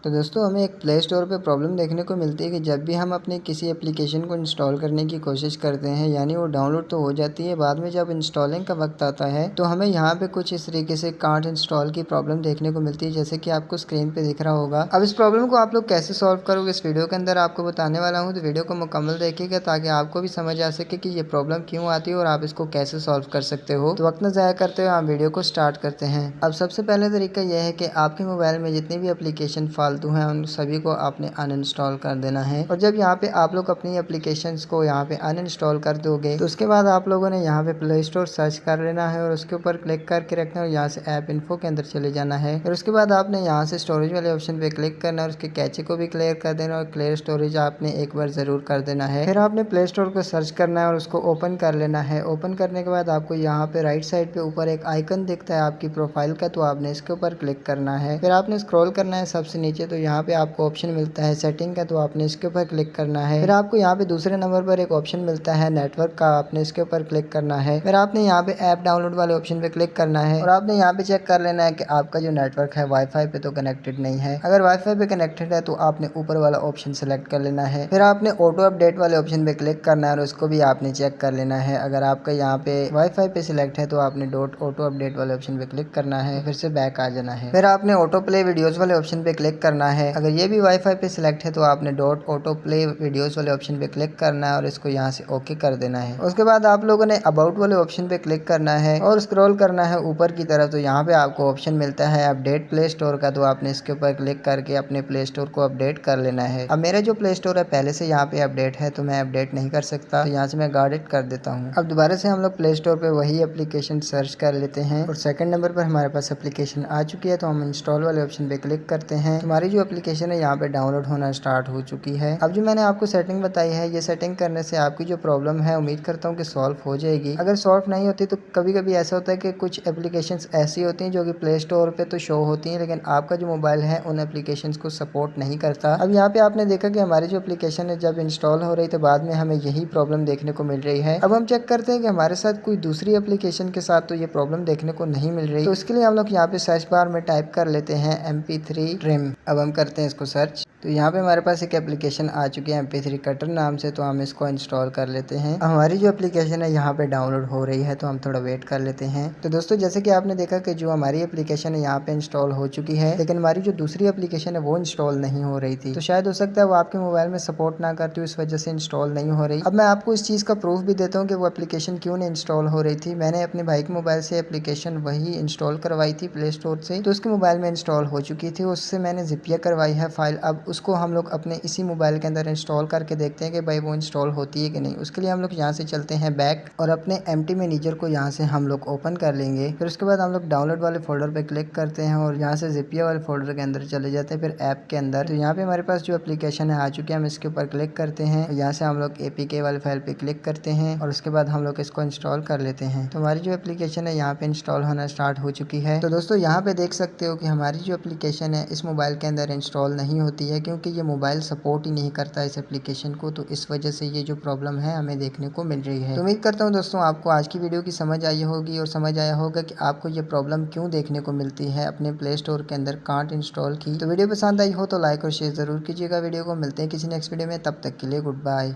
तो दोस्तों हमें एक प्ले स्टोर पे प्रॉब्लम देखने को मिलती है कि जब भी हम अपने किसी एप्लीकेशन को इंस्टॉल करने की कोशिश करते हैं, यानी वो डाउनलोड तो हो जाती है, बाद में जब इंस्टॉलिंग का वक्त आता है तो हमें यहाँ पे कुछ इस तरीके से कांट इंस्टॉल की प्रॉब्लम देखने को मिलती है, जैसे कि आपको स्क्रीन पे दिख रहा होगा। अब इस प्रॉब्लम को आप लोग कैसे सॉल्व करोगे, इस वीडियो के अंदर आपको बताने वाला हूँ, तो वीडियो को मुकम्मल देखिएगा ताकि आपको भी समझ आ सके कि ये प्रॉब्लम क्यों आती है और आप इसको कैसे सॉल्व कर सकते हो। तो वक्त न ज़ाया करते हुए आप वीडियो को स्टार्ट करते हैं। अब सबसे पहले तरीका यह है कि आपके मोबाइल में जितनी भी एप्लीकेशन फालतू हैं उन सभी को आपने अनइंस्टॉल कर देना है। और जब यहाँ पे आप लोग अपनी एप्लीकेशंस को यहाँ पे अनइंस्टॉल कर दोगे तो उसके बाद आप लोगों ने यहाँ पे प्ले स्टोर सर्च कर लेना है और उसके ऊपर क्लिक करके रखना है और यहाँ से ऐप इन्फो के अंदर चले जाना है। और उसके बाद आपने यहाँ से स्टोरेज वाले ऑप्शन पे क्लिक करना है और उसके कैचे को भी क्लियर कर देना और क्लियर स्टोरेज आपने एक बार जरूर कर देना है। फिर आपने प्ले स्टोर को सर्च करना है और उसको ओपन कर लेना है। ओपन करने के बाद आपको यहाँ पे राइट साइड पे ऊपर एक आइकन दिखता है आपकी प्रोफाइल का, तो आपने इसके ऊपर क्लिक करना है। फिर आपने स्क्रॉल करना है सबसे नीचे, तो यहाँ पे आपको ऑप्शन मिलता है सेटिंग का, तो आपने इसके ऊपर क्लिक करना है। फिर आपको यहाँ पे दूसरे नंबर पर एक ऑप्शन मिलता है नेटवर्क का, आपने इसके ऊपर क्लिक करना है। फिर आपने यहाँ पे ऐप डाउनलोड वाले ऑप्शन पे क्लिक करना है और आपने यहाँ पे चेक कर लेना है कि आपका जो नेटवर्क है वाईफाई पे तो कनेक्टेड नहीं है। अगर वाईफाई पे कनेक्टेड है तो आपने ऊपर वाला ऑप्शन सेलेक्ट कर लेना है। फिर आपने ऑटो अपडेट वाले ऑप्शन पे क्लिक करना है और उसको भी आपने चेक कर लेना है। अगर आपका यहाँ पे वाईफाई पे सिलेक्ट है तो आपने ऑटो अपडेट वाले ऑप्शन पे क्लिक करना है, फिर से बैक आ जाना है। फिर आपने ऑटो प्ले वीडियोस वाले ऑप्शन पे क्लिक करना है। अगर ये भी वाईफाई पे सिलेक्ट है तो आपने ऑटो प्ले वीडियोस वाले ऑप्शन पे क्लिक करना है और इसको यहाँ से ओके कर देना है। उसके बाद आप लोगों ने अबाउट वाले ऑप्शन पे क्लिक करना है और स्क्रॉल करना है ऊपर की तरफ, तो यहाँ पे आपको ऑप्शन मिलता है अपडेट प्ले स्टोर का, तो आपने इसके ऊपर क्लिक करके अपने प्ले स्टोर को अपडेट कर लेना है। अब मेरा जो प्ले स्टोर है पहले से यहाँ पे अपडेट है तो मैं अपडेट नहीं कर सकता, तो यहाँ से मैं गार्ड इट कर देता हूँ। अब दोबारा से हम लोग प्ले स्टोर पे वही एप्लीकेशन सर्च कर लेते हैं और सेकंड नंबर पर हमारे पास एप्लीकेशन आ चुकी है, तो हम इंस्टॉल वाले ऑप्शन पे क्लिक करते हैं। हमारी जो एप्लीकेशन है यहाँ पे डाउनलोड होना स्टार्ट हो चुकी है। अब जो मैंने आपको सेटिंग बताई है, ये सेटिंग करने से आपकी जो प्रॉब्लम है उम्मीद करता हूँ कि सॉल्व हो जाएगी। अगर सॉल्व नहीं होती तो कभी कभी ऐसा होता है कि कुछ एप्लीकेशंस ऐसी होती हैं जो कि प्ले स्टोर पे तो शो होती हैं, लेकिन आपका जो मोबाइल है उन एप्लीकेशंस को सपोर्ट नहीं करता। अब यहाँ पे आपने देखा कि हमारी जो एप्लीकेशन है जब इंस्टॉल हो रही तो बाद में हमें यही प्रॉब्लम देखने को मिल रही है। अब हम चेक करते हैं कि हमारे साथ कोई दूसरी एप्लीकेशन के साथ तो ये प्रॉब्लम देखने को नहीं मिल रही, तो इसके लिए हम लोग यहाँ पे सर्च बार में टाइप कर लेते हैं MP3 ट्रिम। अब हम करते हैं इसको सर्च, तो यहाँ पे हमारे पास एक एप्लीकेशन आ चुकी है MP3 कटर नाम से, तो हम इसको इंस्टॉल कर लेते हैं। हमारी जो एप्लीकेशन है यहाँ पे डाउनलोड हो रही है, तो हम थोड़ा वेट कर लेते हैं। तो दोस्तों जैसे कि आपने देखा कि जो हमारी एप्लीकेशन है यहाँ पे इंस्टॉल हो चुकी है, लेकिन हमारी जो दूसरी एप्लीकेशन है वो इंस्टॉल नहीं हो रही थी, तो शायद हो सकता है वो आपके मोबाइल में सपोर्ट ना करती हो, इस वजह से इंस्टॉल नहीं हो रही। अब मैं आपको इस चीज़ का प्रूफ भी देता हूँ कि वो एप्लीकेशन क्यों नहीं इंस्टॉल हो रही थी। मैंने अपने भाई के मोबाइल से एप्लीकेशन वही इंस्टॉल करवाई थी प्ले स्टोर से, तो उसके मोबाइल में इंस्टॉल हो चुकी थी, उससे मैंने जिपिया करवाई है फाइल। अब उसको हम लोग अपने इसी मोबाइल के अंदर इंस्टॉल करके देखते हैं कि भाई वो इंस्टॉल होती है कि नहीं। उसके लिए हम लोग यहाँ से चलते हैं बैक और अपने एम्प्टी मैनेजर को यहाँ से हम लोग ओपन कर लेंगे। फिर उसके बाद हम लोग डाउनलोड वाले फोल्डर पे क्लिक करते हैं और यहाँ से जिपिया वाले फोल्डर के अंदर चले जाते हैं, फिर ऐप के अंदर। तो यहाँ पे हमारे पास जो एप्लीकेशन है आ चुकी है, हम इसके ऊपर क्लिक करते हैं। यहाँ से हम लोग APK वाले फाइल पे क्लिक करते हैं और उसके बाद हम लोग इसको इंस्टॉल कर लेते हैं। तो हमारी जो एप्लीकेशन है यहाँ पे इंस्टॉल होना स्टार्ट हो चुकी है। तो दोस्तों यहाँ पे देख सकते हो कि हमारी जो एप्लीकेशन है इस मोबाइल के अंदर इंस्टॉल नहीं होती है, क्योंकि ये मोबाइल सपोर्ट ही नहीं करता इस एप्लीकेशन को, तो इस वजह से ये जो प्रॉब्लम है हमें देखने को मिल रही है। तो उम्मीद करता हूँ दोस्तों आपको आज की वीडियो की समझ आई होगी और समझ आया होगा कि आपको ये प्रॉब्लम क्यों देखने को मिलती है अपने प्ले स्टोर के अंदर कांट इंस्टॉल की। तो वीडियो पसंद आई हो तो लाइक और शेयर जरूर कीजिएगा वीडियो को। मिलते हैं किसी नेक्स्ट वीडियो में, तब तक के लिए गुड बाय।